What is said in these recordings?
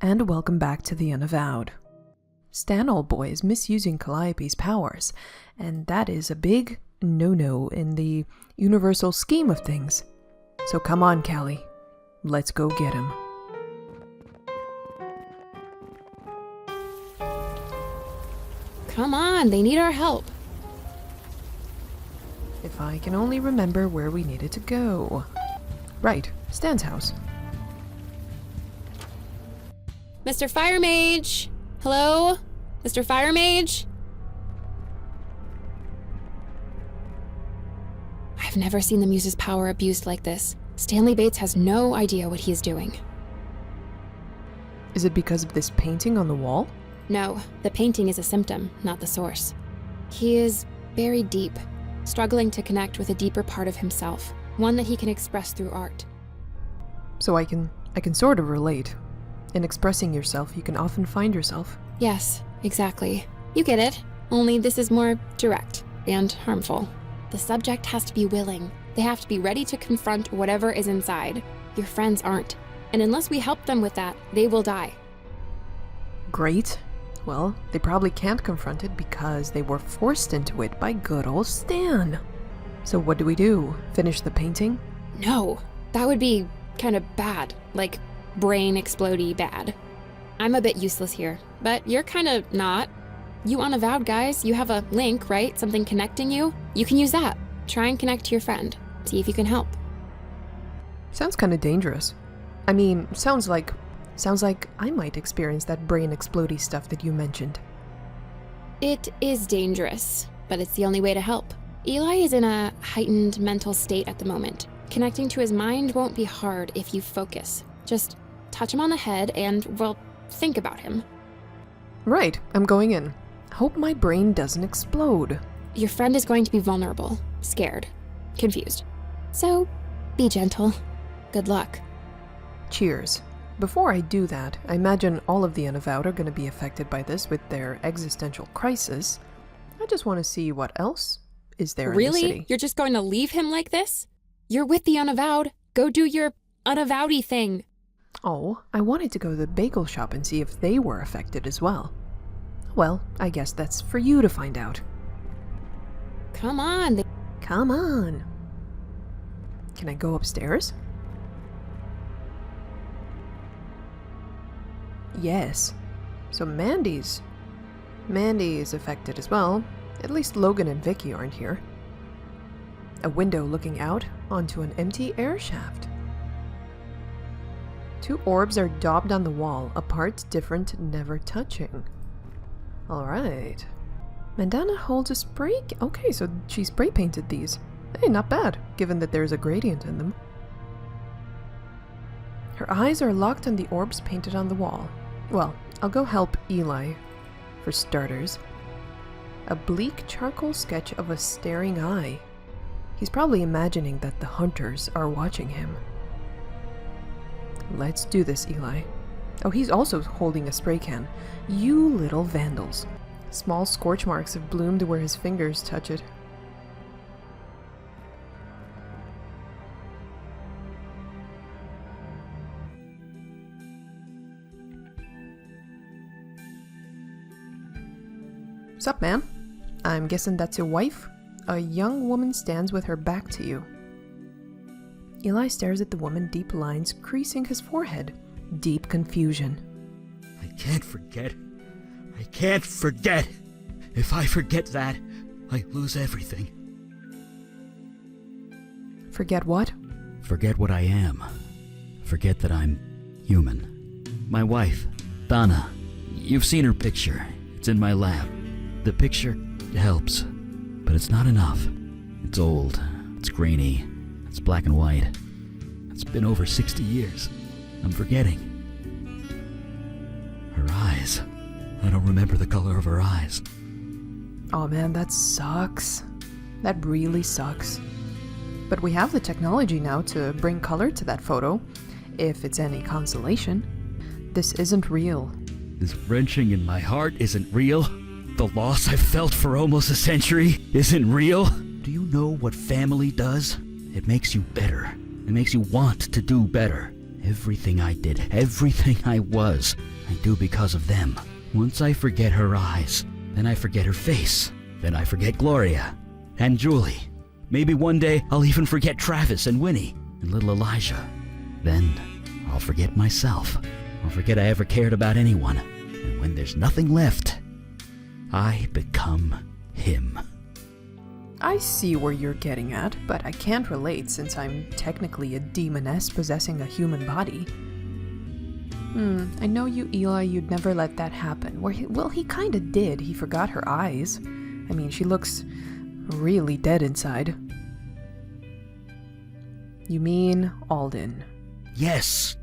and welcome back to the Unavowed. Stan old boy is misusing Calliope's powers, and that is a big no-no in the universal scheme of things. So come on, Callie. Let's go get him. Come on, they need our help. If I can only remember where we needed to go. Right, Stan's house. Mr. Fire Mage! Hello? Mr. Fire Mage? I've never seen the Muse's power abused like this. Stanley Bates has no idea what he is doing. Is it because of this painting on the wall? No, the painting is a symptom, not the source. He is buried deep, struggling to connect with a deeper part of himself, one that he can express through art. So I can sort of relate. In expressing yourself, you can often find yourself. Yes, exactly. You get it, only this is more direct and harmful. The subject has to be willing. They have to be ready to confront whatever is inside. Your friends aren't. And unless we help them with that, they will die. Great. Well, they probably can't confront it because they were forced into it by good old Stan. So what do? Finish the painting? No, that would be kind of bad. Like, brain explodey bad. I'm a bit useless here, but you're kind of not. You Unavowed guys, you have a link, right? Something connecting you? You can use that. Try and connect to your friend. See if you can help. Sounds kind of dangerous. I mean, sounds like I might experience that brain explodey stuff that you mentioned. It is dangerous, but it's the only way to help. Eli is in a heightened mental state at the moment. Connecting to his mind won't be hard if you focus. Just touch him on the head and, well, think about him. Right, I'm going in. Hope my brain doesn't explode. Your friend is going to be vulnerable, scared, confused. So, be gentle. Good luck. Cheers. Before I do that, I imagine all of the Unavowed are going to be affected by this with their existential crisis. I just want to see what else is there in the city. Really? You're just going to leave him like this? You're with the Unavowed. Go do your Unavowedy thing. Oh, I wanted to go to the bagel shop and see if they were affected as well. Well, I guess that's for you to find out. Come on. Come on. Can I go upstairs? Yes. So Mandy is affected as well. At least Logan and Vicky aren't here. A window looking out onto an empty air shaft. Two orbs are daubed on the wall, apart, different, never touching. Alright. Mandana holds a spray... Okay, so she spray painted these. Hey, not bad, given that there's a gradient in them. Her eyes are locked on the orbs painted on the wall. Well, I'll go help Eli, for starters. A bleak charcoal sketch of a staring eye. He's probably imagining that the hunters are watching him. Let's do this, Eli. Oh, he's also holding a spray can. You little vandals. Small scorch marks have bloomed where his fingers touch it. Sup, man? I'm guessing that's your wife? A young woman stands with her back to you. Eli stares at the woman, deep lines creasing his forehead. Deep confusion. I can't forget. I can't forget. If I forget that, I lose everything. Forget what? Forget what I am. Forget that I'm human. My wife, Donna. You've seen her picture. It's in my lab. The picture helps, but it's not enough. It's old. It's grainy. It's black and white. It's been over 60 years. I'm forgetting. Her eyes. I don't remember the color of her eyes. Oh man, that sucks. That really sucks. But we have the technology now to bring color to that photo, if it's any consolation. This isn't real. This wrenching in my heart isn't real. The loss I've felt for almost a century isn't real. Do you know what family does? It makes you better. It makes you want to do better. Everything I did, everything I was, I do because of them. Once I forget her eyes, then I forget her face. Then I forget Gloria and Julie. Maybe one day I'll even forget Travis and Winnie and little Elijah. Then I'll forget myself. I'll forget I ever cared about anyone. And when there's nothing left, I become him. I see where you're getting at, but I can't relate since I'm technically a demoness possessing a human body. I know you, Eli, you'd never let that happen. Well, he kinda did. He forgot her eyes. I mean, she looks really dead inside. You mean Alden? Yes,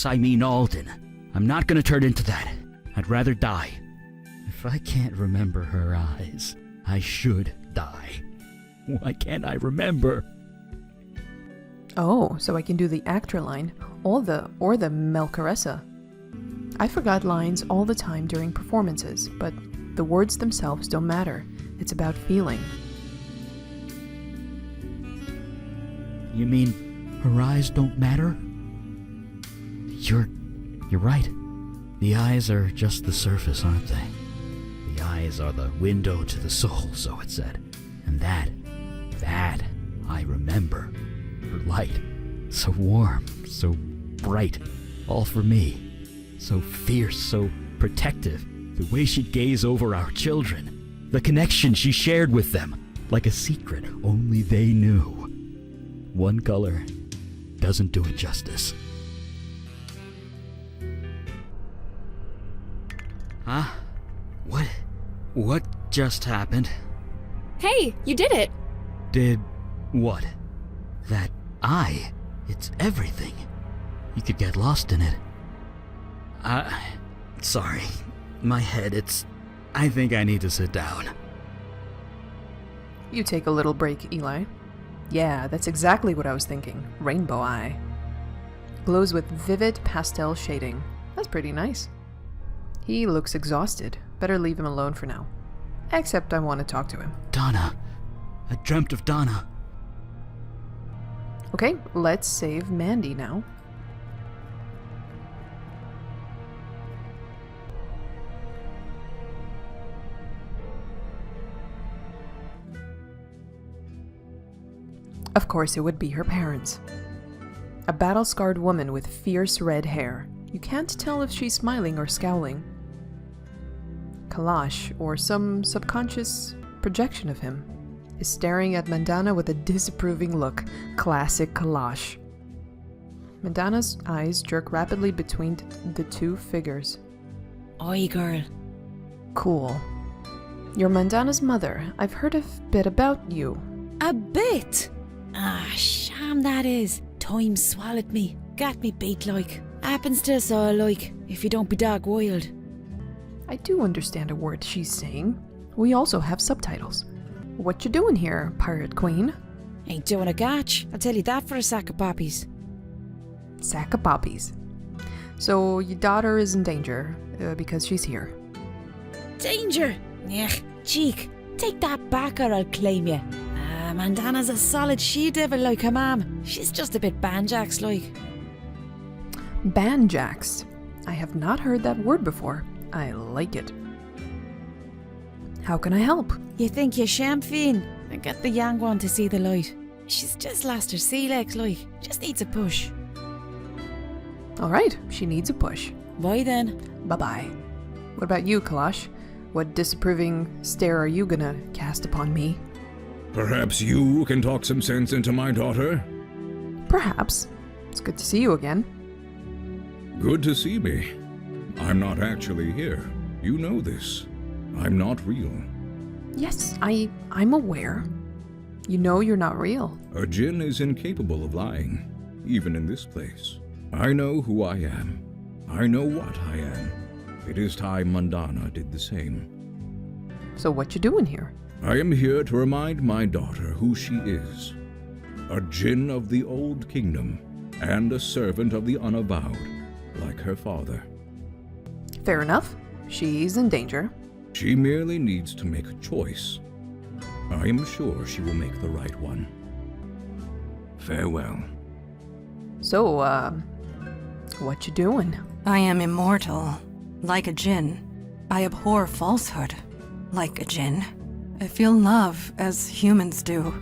I mean Alden. I'm not gonna turn into that. I'd rather die. If I can't remember her eyes, I should die. Why can't I remember? Oh, so I can do the actor line, or the Melcaressa. I forgot lines all the time during performances, but the words themselves don't matter. It's about feeling. You mean her eyes don't matter? You're right. The eyes are just the surface, aren't they? The eyes are the window to the soul, so it said. And that I remember. Her light, so warm, so bright, all for me. So fierce, so protective. The way she'd gaze over our children. The connection she shared with them. Like a secret only they knew. One color doesn't do it justice. Huh? What just happened? Hey, you did it! Did what? That eye. It's everything. You could get lost in it. Sorry. My head, I think I need to sit down. You take a little break, Eli. Yeah, that's exactly what I was thinking. Rainbow eye. Glows with vivid pastel shading. That's pretty nice. He looks exhausted. Better leave him alone for now. Except I want to talk to him. Donna. I dreamt of Donna. Okay, let's save Mandy now. Of course, it would be her parents. A battle-scarred woman with fierce red hair. You can't tell if she's smiling or scowling. Kalash, or some subconscious projection of him, is staring at Mandana with a disapproving look. Classic Kalash. Mandana's eyes jerk rapidly between the two figures. Oi, girl. Cool. You're Mandana's mother. I've heard a bit about you. A bit? Ah, sham that is. Time swallowed me. Got me beat like. Happens to us all like, if you don't be dog wild. I do understand a word she's saying. We also have subtitles. What you doing here, Pirate Queen? Ain't doing a gotch. I'll tell you that for a sack of poppies. Sack of poppies. So your daughter is in danger, because she's here. Danger? Ech, cheek. Take that back or I'll claim you. Mandana's a solid she-devil like her mam. She's just a bit banjax like. Banjax. I have not heard that word before. I like it. How can I help? You think you're champagne? And get the young one to see the light. She's just lost her sea legs like. Just needs a push. Alright, she needs a push. Why then? Bye-bye. What about you, Kalash? What disapproving stare are you gonna cast upon me? Perhaps you can talk some sense into my daughter? Perhaps. It's good to see you again. Good to see me. I'm not actually here. You know this. I'm not real. Yes, I'm aware. You know you're not real. A djinn is incapable of lying, even in this place. I know who I am. I know what I am. It is time Mandana did the same. So what you doing here? I am here to remind my daughter who she is. A djinn of the Old Kingdom, and a servant of the Unavowed, like her father. Fair enough. She's in danger. She merely needs to make a choice. I am sure she will make the right one. Farewell. So, What you doing? I am immortal, like a djinn. I abhor falsehood, like a djinn. I feel love as humans do.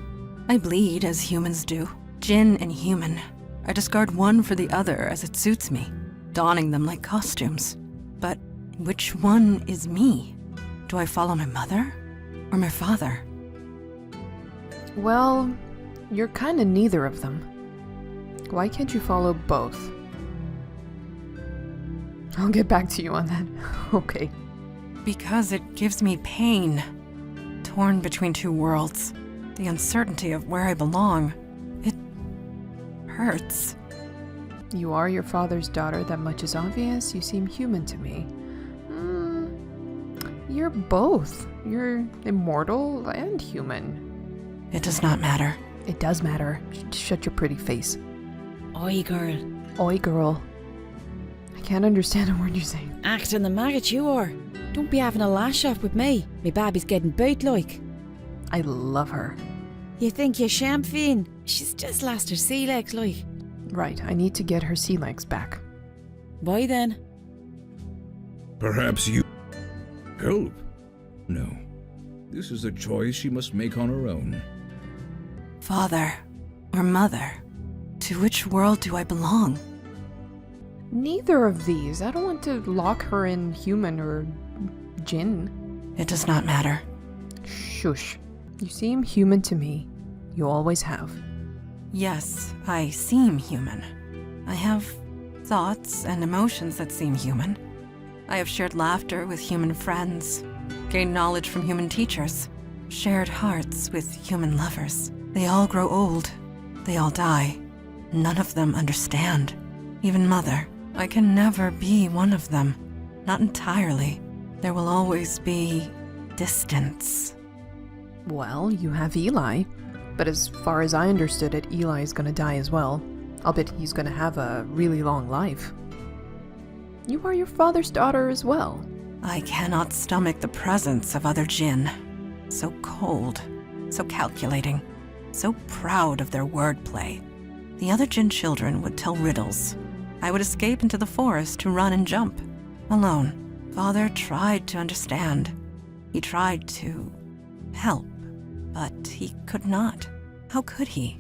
I bleed as humans do. Djinn and human. I discard one for the other as it suits me, donning them like costumes. But which one is me? Do I follow my mother or my father? Well, you're kinda neither of them. Why can't you follow both? I'll get back to you on that. Okay. Because it gives me pain. Torn between two worlds. The uncertainty of where I belong. It hurts. You are your father's daughter, that much is obvious. You seem human to me. You're both. You're immortal and human. It does not matter. It does matter. Shut your pretty face. Oi, girl. Oi, girl. I can't understand a word you're saying. Acting the maggot you are. Don't be having a lash off with me. Me baby's getting bout like. I love her. You think you're champagne? She's just lost her sea legs like. Right, I need to get her sea legs back. Why then? Perhaps you help? No. This is a choice she must make on her own. Father or mother, to which world do I belong? Neither of these. I don't want to lock her in human or djinn. It does not matter. Shush. You seem human to me. You always have. Yes, I seem human. I have thoughts and emotions that seem human. I have shared laughter with human friends, gained knowledge from human teachers, shared hearts with human lovers. They all grow old. They all die. None of them understand. Even Mother. I can never be one of them. Not entirely. There will always be distance. Well, you have Eli. But as far as I understood it, Eli is gonna die as well. I'll bet he's gonna have a really long life. You are your father's daughter as well. I cannot stomach the presence of other djinn. So cold, so calculating, so proud of their wordplay. The other djinn children would tell riddles. I would escape into the forest to run and jump, alone. Father tried to understand. He tried to help, but he could not. How could he?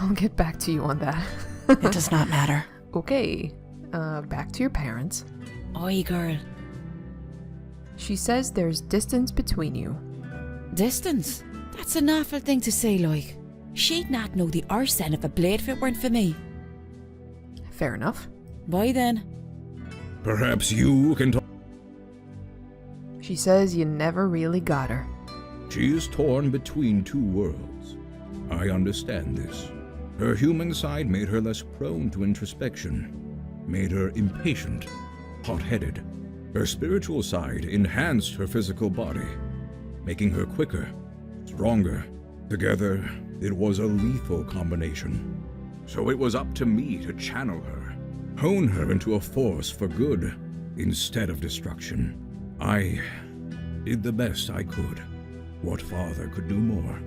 I'll get back to you on that. It does not matter. Okay, back to your parents. Oi, girl. She says there's distance between you. Distance? That's an awful thing to say, like. She'd not know the arse end of a blade if it weren't for me. Fair enough. Why then? Perhaps you can talk. She says you never really got her. She is torn between two worlds. I understand this. Her human side made her less prone to introspection, made her impatient, hot-headed. Her spiritual side enhanced her physical body, making her quicker, stronger. Together, it was a lethal combination. So it was up to me to channel her, hone her into a force for good instead of destruction. I did the best I could. What father could do more?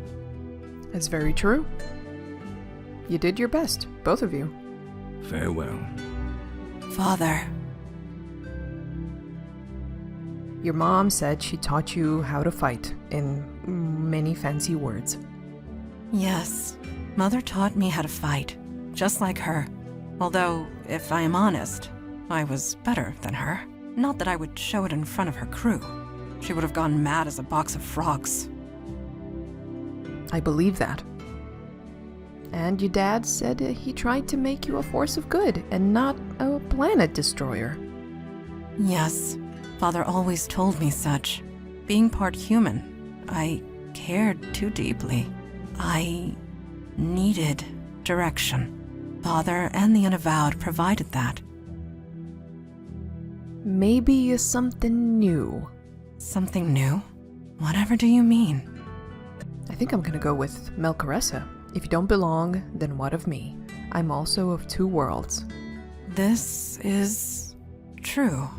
That's very true. You did your best, both of you. Farewell. Father. Your mom said she taught you how to fight, in many fancy words. Yes, Mother taught me how to fight, just like her. Although, if I am honest, I was better than her. Not that I would show it in front of her crew. She would have gone mad as a box of frogs. I believe that. And your dad said he tried to make you a force of good and not a planet destroyer. Yes, Father always told me such. Being part human, I cared too deeply. I needed direction. Father and the Unavowed provided that. Maybe something new. Something new? Whatever do you mean? I think I'm gonna go with Melcaressa. If you don't belong, then what of me? I'm also of two worlds. This is true.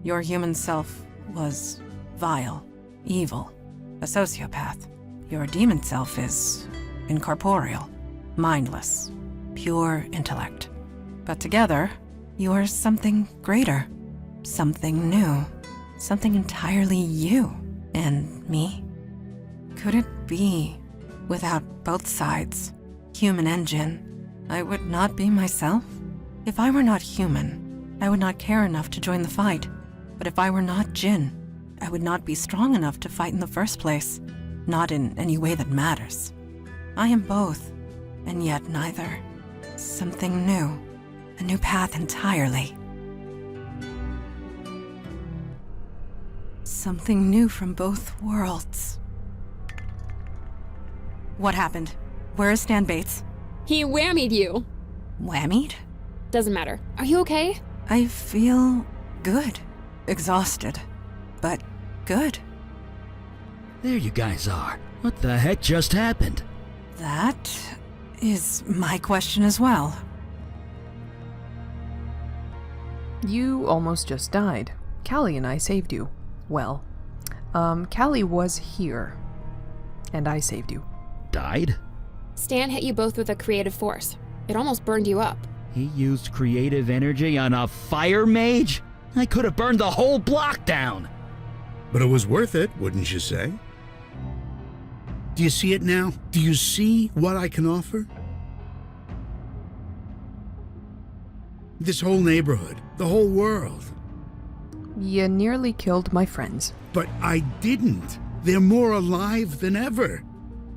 Your human self was vile, evil, a sociopath. Your demon self is incorporeal, mindless, pure intellect. But together, you are something greater. Something new. Something entirely you and me. Could it be, without both sides, human and Jinn, I would not be myself? If I were not human, I would not care enough to join the fight. But if I were not Jinn, I would not be strong enough to fight in the first place. Not in any way that matters. I am both, and yet neither. Something new. A new path entirely. Something new from both worlds. What happened? Where is Stan Bates? He whammied you. Whammied? Doesn't matter. Are you okay? I feel good. Exhausted. But good. There you guys are. What the heck just happened? That is my question as well. You almost just died. Callie and I saved you. Well, Callie was here. And I saved you. Died? Stan hit you both with a creative force. It almost burned you up. He used creative energy on a fire mage? I could have burned the whole block down. But it was worth it, wouldn't you say? Do you see it now? Do you see what I can offer? This whole neighborhood, the whole world. You nearly killed my friends. But I didn't. They're more alive than ever.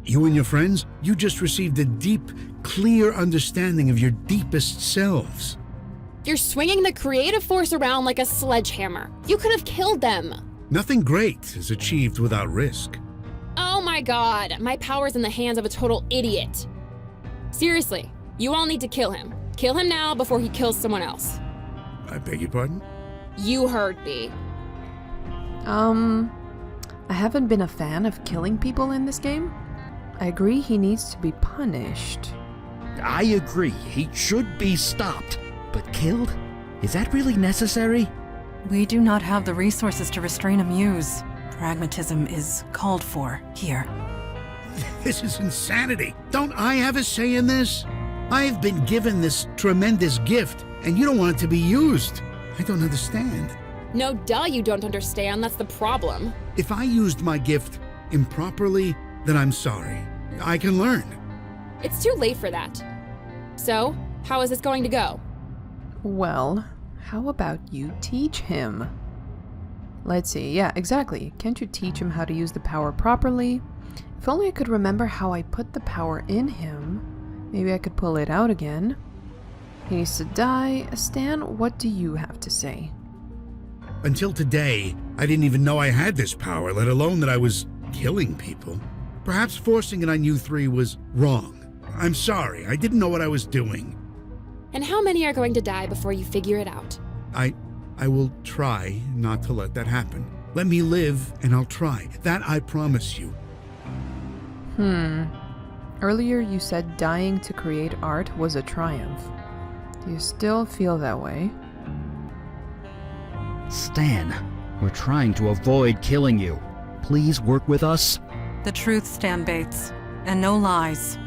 You and your friends, you just received a deep, clear understanding of your deepest selves. You're swinging the creative force around like a sledgehammer. You could have killed them. Nothing great is achieved without risk. Oh my god, my power's in the hands of a total idiot. Seriously, you all need to kill him. Kill him now before he kills someone else. I beg your pardon? You heard me. I haven't been a fan of killing people in this game. I agree he needs to be punished. I agree, he should be stopped. But killed? Is that really necessary? We do not have the resources to restrain a muse. Pragmatism is called for here. This is insanity. Don't I have a say in this? I've been given this tremendous gift, and you don't want it to be used. I don't understand. No duh you don't understand, that's the problem. If I used my gift improperly, then I'm sorry. I can learn. It's too late for that. So, how is this going to go? Well, how about you teach him? Let's see, yeah, exactly. Can't you teach him how to use the power properly? If only I could remember how I put the power in him. Maybe I could pull it out again. He needs to die. Stan, what do you have to say? Until today, I didn't even know I had this power, let alone that I was killing people. Perhaps forcing it on you three was wrong. I'm sorry, I didn't know what I was doing. And how many are going to die before you figure it out? I will try not to let that happen. Let me live, and I'll try. That I promise you. Earlier you said dying to create art was a triumph. Do you still feel that way? Stan, we're trying to avoid killing you. Please work with us. The truth, Stan Bates, and no lies.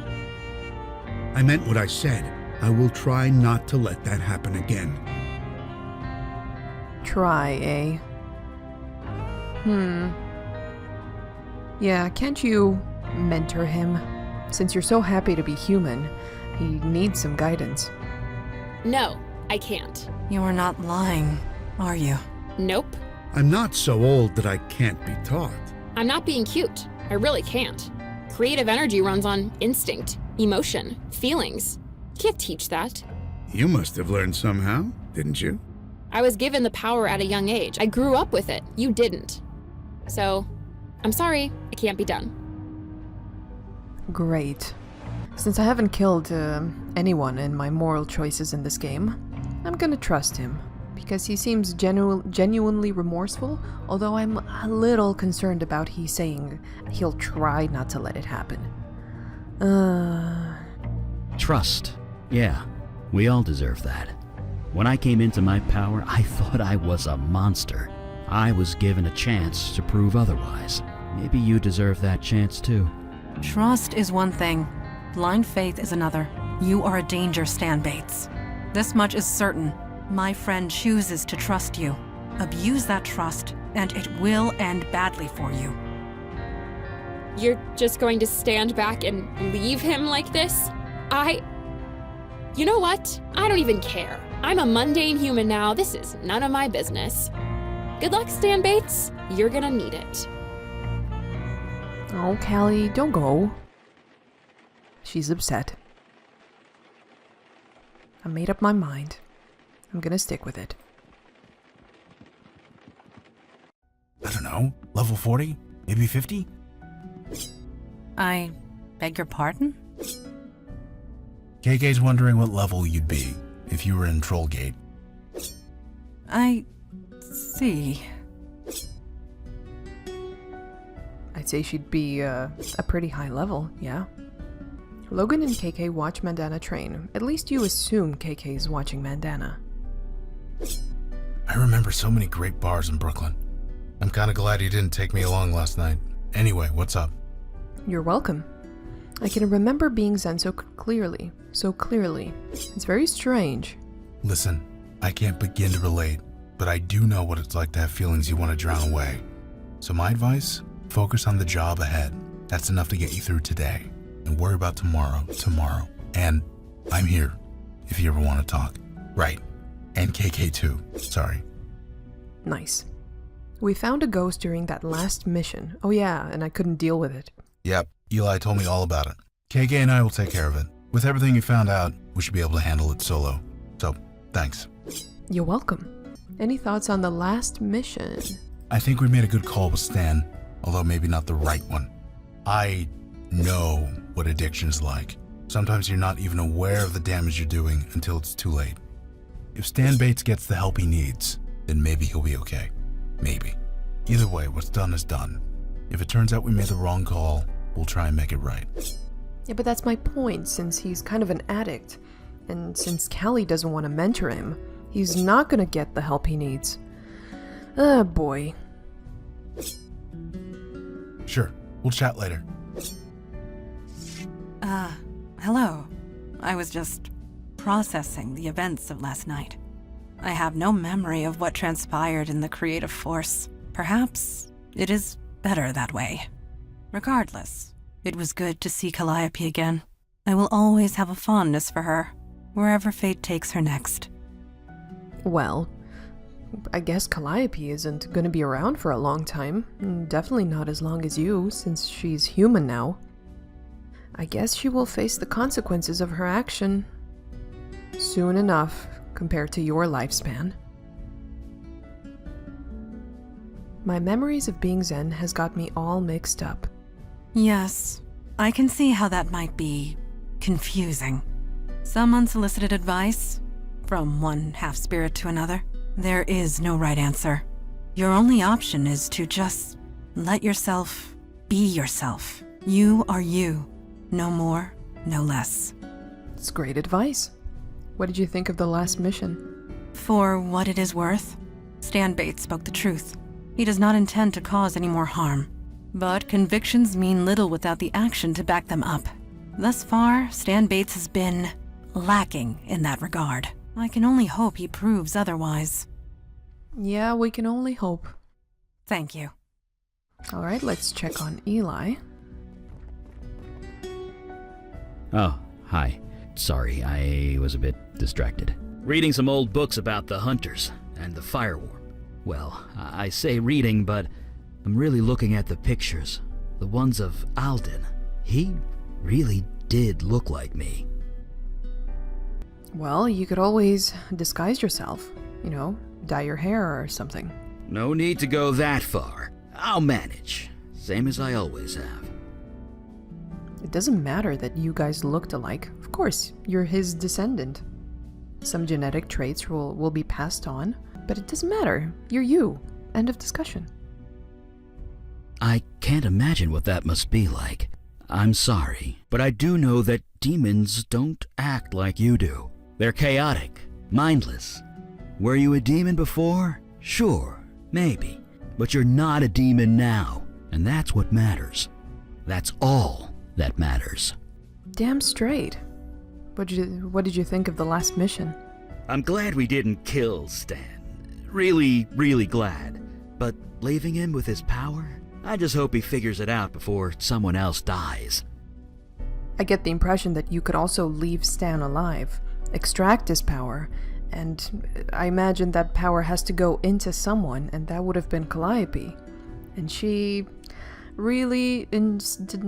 I meant what I said. I will try not to let that happen again. Try, eh? Yeah, can't you mentor him? Since you're so happy to be human, he needs some guidance. No, I can't. You are not lying, are you? Nope. I'm not so old that I can't be taught. I'm not being cute. I really can't. Creative energy runs on instinct, emotion, feelings. You can't teach that. You must have learned somehow, didn't you? I was given the power at a young age. I grew up with it. You didn't. So, I'm sorry, it can't be done. Great. Since I haven't killed anyone in my moral choices in this game, I'm gonna trust him. Because he seems genuinely remorseful, although I'm a little concerned about he saying he'll try not to let it happen. Trust. Yeah, we all deserve that. When I came into my power, I thought I was a monster. I was given a chance to prove otherwise. Maybe you deserve that chance too. Trust is one thing. Blind faith is another. You are a danger, Stan Bates. This much is certain. My friend chooses to trust you. Abuse that trust, and it will end badly for you. You're just going to stand back and leave him like this? You know what? I don't even care. I'm a mundane human now. This is none of my business. Good luck, Stan Bates. You're gonna need it. Oh, Callie, don't go. She's upset. I made up my mind. I'm gonna stick with it. I don't know, level 40? Maybe 50? I beg your pardon? KK's wondering what level you'd be if you were in Trollgate. I see. I'd say she'd be a pretty high level, yeah. Logan and KK watch Mandana train. At least you assume KK's watching Mandana. I remember so many great bars in Brooklyn. I'm kinda glad you didn't take me along last night. Anyway, what's up? You're welcome. I can remember being Zen so clearly. It's very strange. Listen, I can't begin to relate, but I do know what it's like to have feelings you want to drown away. So my advice, focus on the job ahead. That's enough to get you through today. And worry about tomorrow. And I'm here, if you ever want to talk. Right. And KK too. Sorry. Nice. We found a ghost during that last mission. Oh yeah, and I couldn't deal with it. Yep, Eli told me all about it. KK and I will take care of it. With everything you found out, we should be able to handle it solo. So, thanks. You're welcome. Any thoughts on the last mission? I think we made a good call with Stan, although maybe not the right one. I know what addiction is like. Sometimes you're not even aware of the damage you're doing until it's too late. If Stan Bates gets the help he needs, then maybe he'll be okay. Maybe. Either way, what's done is done. If it turns out we made the wrong call, we'll try and make it right. Yeah, but that's my point, since he's kind of an addict. And since Callie doesn't want to mentor him, he's not gonna get the help he needs. Oh boy. Sure, we'll chat later. Hello. I was just processing the events of last night. I have no memory of what transpired in the creative force. Perhaps it is better that way. Regardless, it was good to see Calliope again. I will always have a fondness for her, wherever fate takes her next. Well, I guess Calliope isn't gonna be around for a long time. Definitely not as long as you, since she's human now. I guess she will face the consequences of her action soon enough compared to your lifespan. My memories of being Zen has got me all mixed up. Yes, I can see how that might be confusing. Some unsolicited advice from one half-spirit to another. There is no right answer. Your only option is to just let yourself be yourself. You are you. No more, no less. It's great advice. What did you think of the last mission? For what it is worth, Stan Bates spoke the truth. He does not intend to cause any more harm. But convictions mean little without the action to back them up. Thus far, Stan Bates has been lacking in that regard. I can only hope he proves otherwise. Yeah, we can only hope. Thank you. Alright, let's check on Eli. Oh, hi. Sorry, I was a bit distracted. Reading some old books about the hunters and the firewarp. Well, I say reading, but I'm really looking at the pictures. The ones of Alden. He really did look like me. Well, you could always disguise yourself. You know, dye your hair or something. No need to go that far. I'll manage. Same as I always have. It doesn't matter that you guys looked alike. Of course, you're his descendant. Some genetic traits will be passed on, but it doesn't matter. You're you. End of discussion. I can't imagine what that must be like. I'm sorry, but I do know that demons don't act like you do. They're chaotic, mindless. Were you a demon before? Sure, maybe. But you're not a demon now, and that's what matters. That's all that matters. Damn straight. What did you think of the last mission? I'm glad we didn't kill Stan. Really, really glad. But leaving him with his power? I just hope he figures it out before someone else dies. I get the impression that you could also leave Stan alive, extract his power, and I imagine that power has to go into someone, and that would have been Calliope. And she really didn't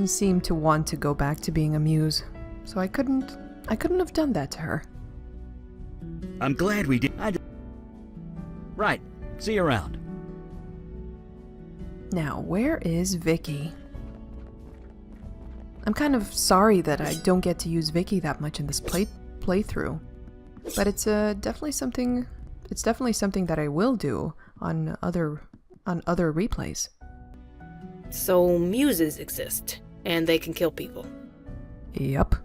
seem to want to go back to being a muse, so I couldn't have done that to her. I'm glad we did. Right. See you around. Now, where is Vicky? I'm kind of sorry that I don't get to use Vicky that much in this playthrough, but it's definitely something. It's definitely something that I will do on other replays. So muses exist, and they can kill people. Yup.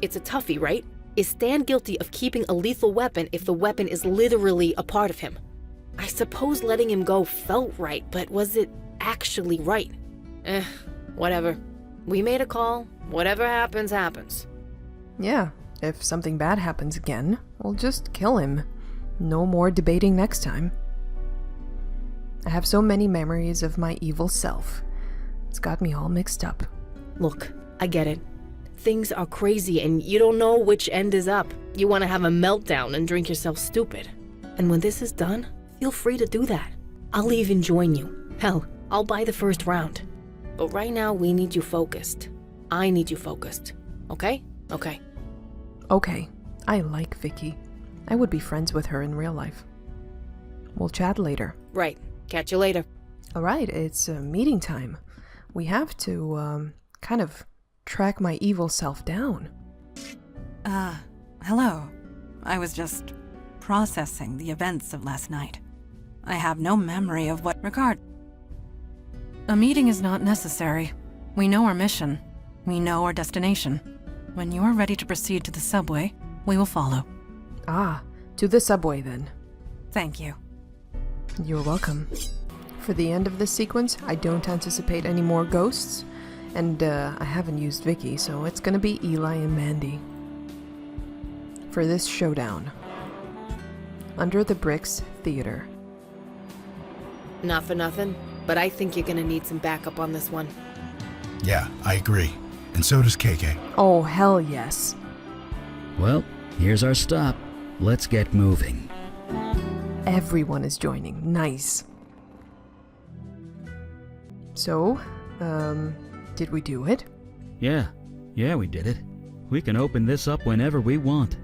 It's a toughie, right? Is Stan guilty of keeping a lethal weapon if the weapon is literally a part of him? I suppose letting him go felt right, but was it actually right? Whatever. We made a call. Whatever happens, happens. Yeah, if something bad happens again, we'll just kill him. No more debating next time. I have so many memories of my evil self. It's got me all mixed up. Look, I get it. Things are crazy and you don't know which end is up. You want to have a meltdown and drink yourself stupid. And when this is done, feel free to do that. I'll even join you. Hell, I'll buy the first round. But right now, we need you focused. I need you focused. Okay? Okay. Okay, I like Vicky. I would be friends with her in real life. We'll chat later. Right. Catch you later. Alright, it's meeting time. We have to, kind of track my evil self down. Hello. I was just processing the events of last night. I have no memory of what regard. A meeting is not necessary. We know our mission. We know our destination. When you are ready to proceed to the subway, we will follow. Ah, to the subway then. Thank you. You're welcome. For the end of this sequence, I don't anticipate any more ghosts, and I haven't used Vicky, so it's gonna be Eli and Mandy. For this showdown. Under the Bricks Theater. Not for nothing, but I think you're gonna need some backup on this one. Yeah, I agree. And so does KK. Oh, hell yes. Well, here's our stop. Let's get moving. Everyone is joining. Nice. So, did we do it? Yeah, we did it. We can open this up whenever we want.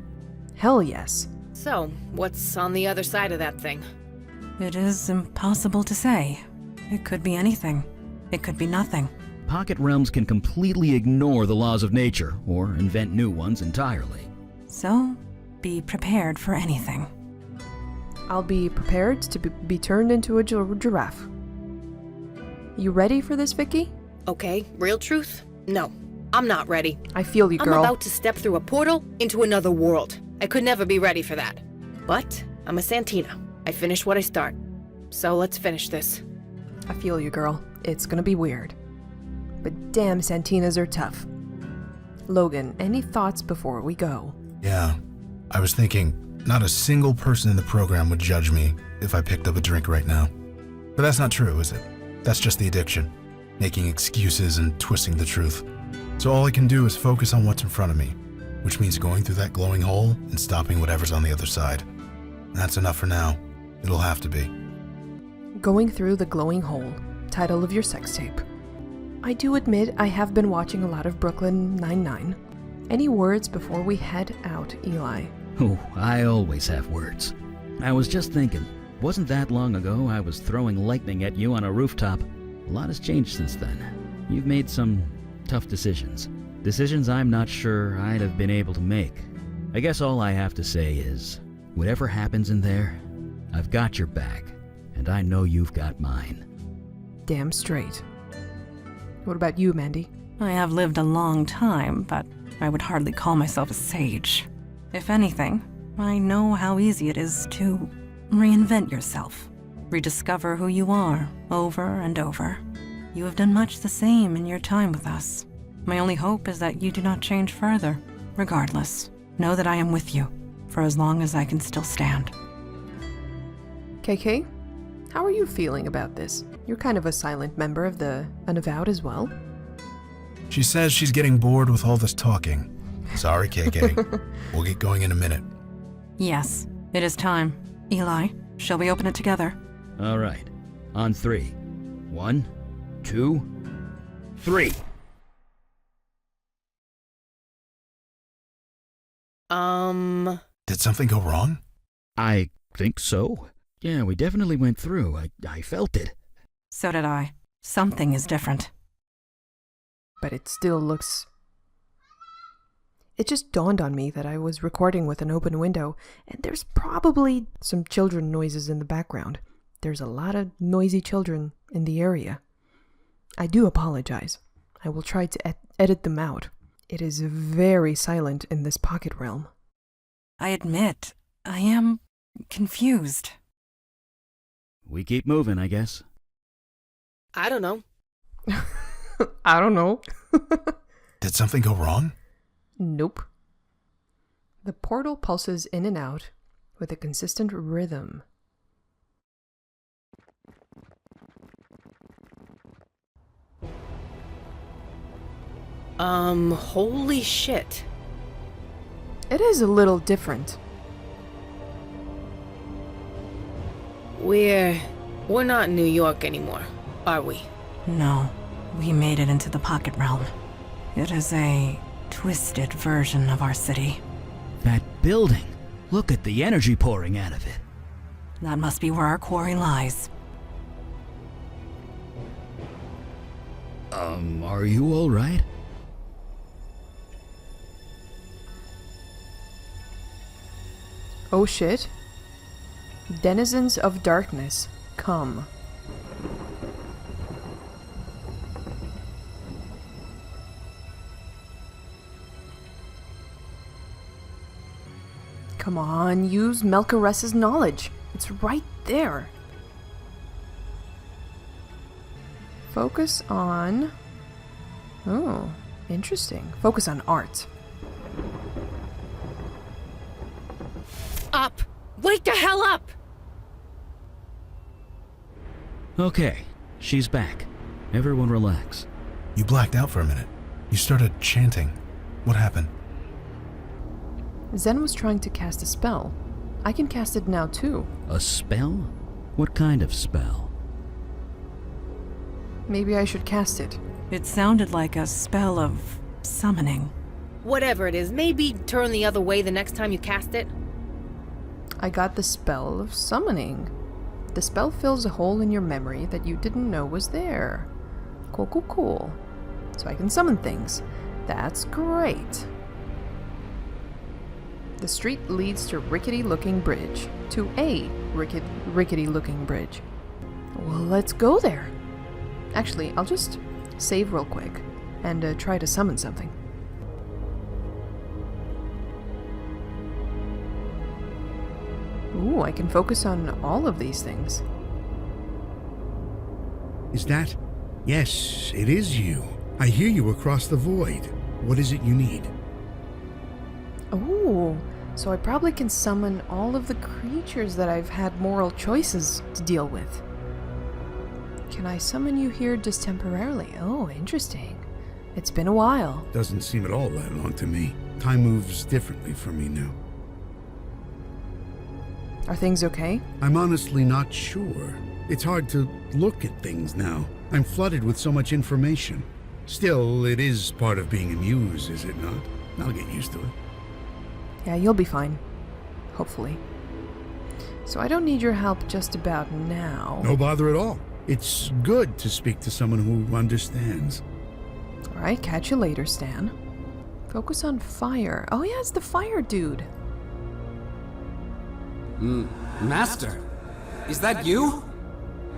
Hell yes. So, what's on the other side of that thing? It is impossible to say. It could be anything. It could be nothing. Pocket realms can completely ignore the laws of nature, or invent new ones entirely. So, be prepared for anything. I'll be prepared to be turned into a giraffe. You ready for this, Vicky? Okay, real truth? No, I'm not ready. I feel you, girl. I'm about to step through a portal into another world. I could never be ready for that. But I'm a Santina. I finish what I start. So let's finish this. I feel you, girl. It's gonna be weird. But damn, Santinas are tough. Logan, any thoughts before we go? Yeah, I was thinking not a single person in the program would judge me if I picked up a drink right now. But that's not true, is it? That's just the addiction, making excuses and twisting the truth. So all I can do is focus on what's in front of me, which means going through that glowing hole and stopping whatever's on the other side. That's enough for now. It'll have to be. Going Through the Glowing Hole, title of your sex tape. I do admit I have been watching a lot of Brooklyn Nine-Nine. Any words before we head out, Eli? Oh, I always have words. I was just thinking, wasn't that long ago I was throwing lightning at you on a rooftop? A lot has changed since then. You've made some tough decisions. Decisions I'm not sure I'd have been able to make. I guess all I have to say is, whatever happens in there, I've got your back, and I know you've got mine. Damn straight. What about you, Mandy? I have lived a long time, but I would hardly call myself a sage. If anything, I know how easy it is to reinvent yourself, rediscover who you are over and over. You have done much the same in your time with us. My only hope is that you do not change further. Regardless, know that I am with you. for as long as I can still stand. KK, how are you feeling about this? You're kind of a silent member of the Unavowed as well. She says she's getting bored with all this talking. Sorry, KK. We'll get going in a minute. Yes, it is time. Eli, shall we open it together? All right. On 3. 1, 2, 3. Did something go wrong? I think so. Yeah, we definitely went through. I felt it. So did I. Something is different. But it still looks... It just dawned on me that I was recording with an open window, and there's probably some children noises in the background. There's a lot of noisy children in the area. I do apologize. I will try to edit them out. It is very silent in this pocket realm. I admit, I am confused. We keep moving, I guess. I don't know. I don't know. Did something go wrong? Nope. The portal pulses in and out with a consistent rhythm. Holy shit. It is a little different. We're not in New York anymore, are we? No, we made it into the pocket realm. It is a twisted version of our city. That building. Look at the energy pouring out of it. That must be where our quarry lies. Are you all right? Oh shit. Denizens of darkness, come. Come on, use Melkaressa's knowledge. It's right there. Focus on... Oh, interesting. Focus on art. Up! Wake the hell up! Okay, she's back. Everyone relax. You blacked out for a minute. You started chanting. What happened? Zen was trying to cast a spell. I can cast it now too. A spell? What kind of spell? Maybe I should cast it. It sounded like a spell of summoning. Whatever it is, maybe turn the other way the next time you cast it. I got the spell of summoning. The spell fills a hole in your memory that you didn't know was there. Cool, cool, cool. So I can summon things. That's great. The street leads to rickety-looking bridge. To a rickety-looking bridge. Well, let's go there. Actually, I'll just save real quick and try to summon something. Ooh, I can focus on all of these things. Is that? Yes, it is you. I hear you across the void. What is it you need? Oh, so I probably can summon all of the creatures that I've had moral choices to deal with. Can I summon you here just temporarily? Oh, interesting. It's been a while. Doesn't seem at all that long to me. Time moves differently for me now. Are things okay? I'm honestly not sure. It's hard to look at things now. I'm flooded with so much information. Still, it is part of being a muse, is it not? I'll get used to it. Yeah, you'll be fine. Hopefully. So I don't need your help just about now. No bother at all. It's good to speak to someone who understands. Alright, catch you later, Stan. Focus on fire. Oh yeah, it's the fire dude. Master, is that you?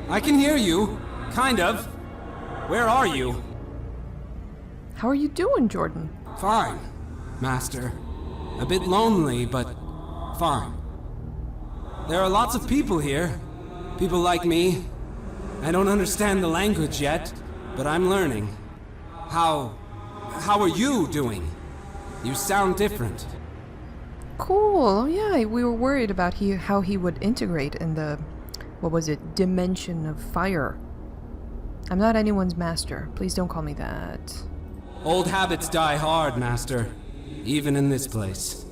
I can hear you, kind of. Where are you? How are you doing, Jordan? Fine, Master. A bit lonely, but fine. There are lots of people here. People like me. I don't understand the language yet, but I'm learning. How are you doing? You sound different. Cool. Oh yeah, we were worried about how he would integrate in the, what was it, dimension of fire. I'm not anyone's master. Please don't call me that. Old habits die hard, Master. Even in this place.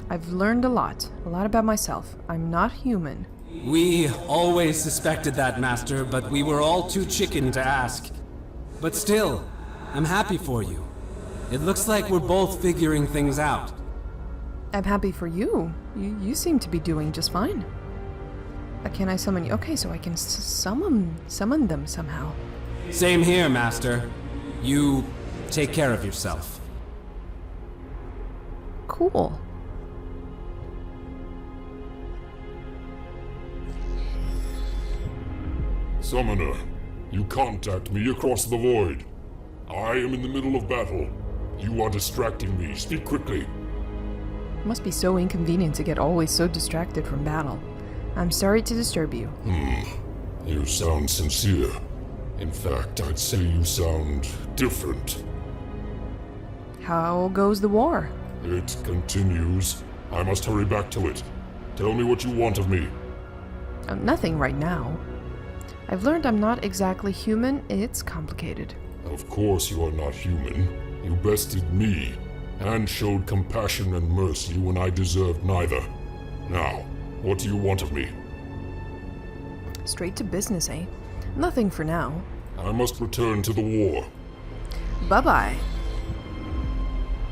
I've learned a lot about myself. I'm not human. We always suspected that, Master, but we were all too chicken to ask. But still, I'm happy for you. It looks like we're both figuring things out. I'm happy for you. You seem to be doing just fine. Can I summon you? Okay, so I can summon them somehow. Same here, Master. You take care of yourself. Cool. Summoner, you contact me across the void. I am in the middle of battle. You are distracting me. Speak quickly. Must be so inconvenient to get always so distracted from battle. I'm sorry to disturb you. You sound sincere. In fact, I'd say you sound different. How goes the war? It continues. I must hurry back to it. Tell me what you want of me. Nothing right now. I've learned I'm not exactly human. It's complicated. Of course you are not human. You bested me, and showed compassion and mercy when I deserved neither. Now, what do you want of me? Straight to business, eh? Nothing for now. I must return to the war. Bye-bye.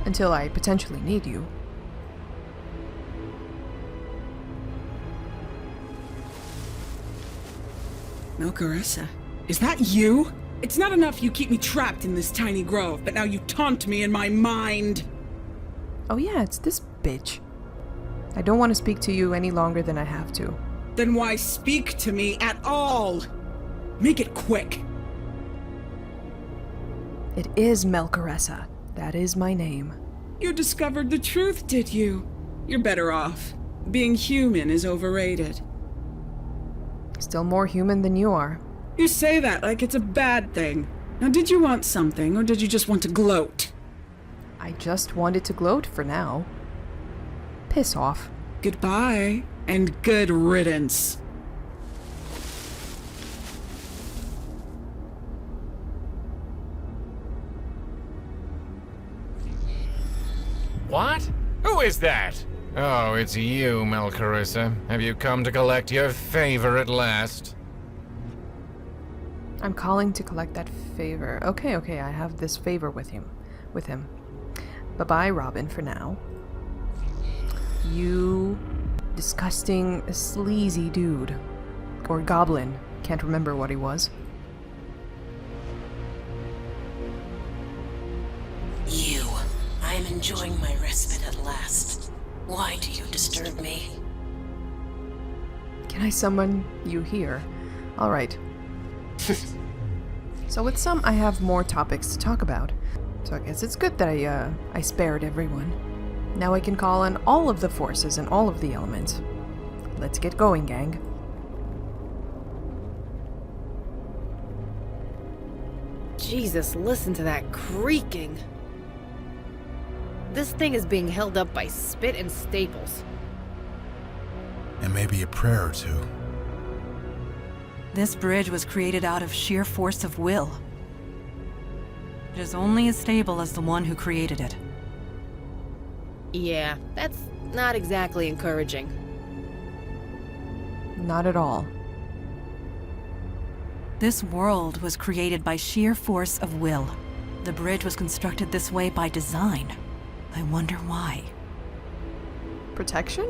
Until I potentially need you. Melchoressa, is that you? It's not enough you keep me trapped in this tiny grove, but now you taunt me in my mind. Oh yeah, it's this bitch. I don't want to speak to you any longer than I have to. Then why speak to me at all? Make it quick. It is Melchoressa. That is my name. You discovered the truth, did you? You're better off. Being human is overrated. Still more human than you are. You say that like it's a bad thing. Now, did you want something, or did you just want to gloat? I just wanted to gloat for now. Piss off. Goodbye, and good riddance. What? Who is that? Oh, it's you, Melchoressa. Have you come to collect your favor at last? I'm calling to collect that favor. Okay, I have this favor with him. Bye-bye, Robin, for now. You disgusting, sleazy dude. Or goblin. Can't remember what he was. You. I am enjoying my respite at last. Why do you disturb me? Can I summon you here? Alright. So with some, I have more topics to talk about. So I guess it's good that I spared everyone. Now I can call on all of the forces and all of the elements. Let's get going, gang. Jesus, listen to that creaking. This thing is being held up by spit and staples. And maybe a prayer or two. This bridge was created out of sheer force of will. It is only as stable as the one who created it. Yeah, that's not exactly encouraging. Not at all. This world was created by sheer force of will. The bridge was constructed this way by design. I wonder why. Protection?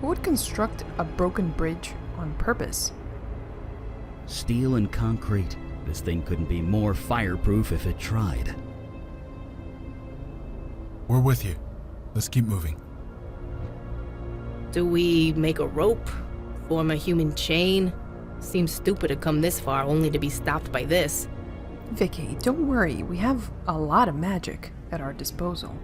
Who would construct a broken bridge on purpose? Steel and concrete. This thing couldn't be more fireproof if it tried. We're with you. Let's keep moving. Do we make a rope? Form a human chain? Seems stupid to come this far only to be stopped by this. Vicky, don't worry. We have a lot of magic at our disposal.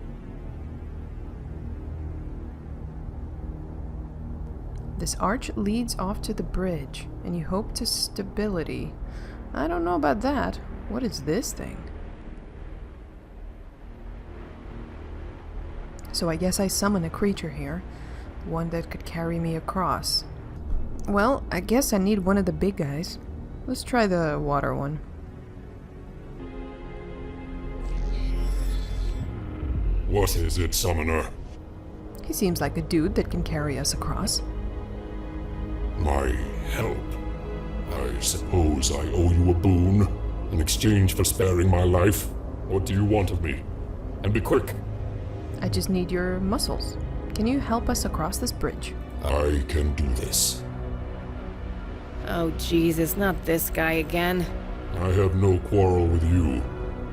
This arch leads off to the bridge, and you hope to stability. I don't know about that. What is this thing? so I guess I summon a creature here. One that could carry me across. Well, I guess I need one of the big guys. Let's try the water one. What is it, Summoner? He seems like a dude that can carry us across. My help? I suppose I owe you a boon in exchange for sparing my life. What do you want of me? And be quick. I just need your muscles. Can you help us across this bridge? I can do this. Oh, Jesus, not this guy again. I have no quarrel with you,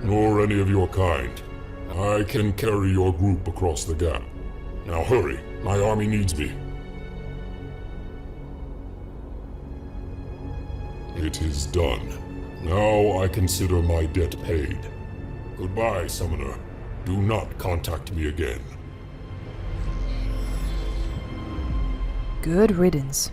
nor any of your kind. I can carry your group across the gap. Now hurry, my army needs me. It is done. Now I consider my debt paid. Goodbye, Summoner. Do not contact me again. Good riddance.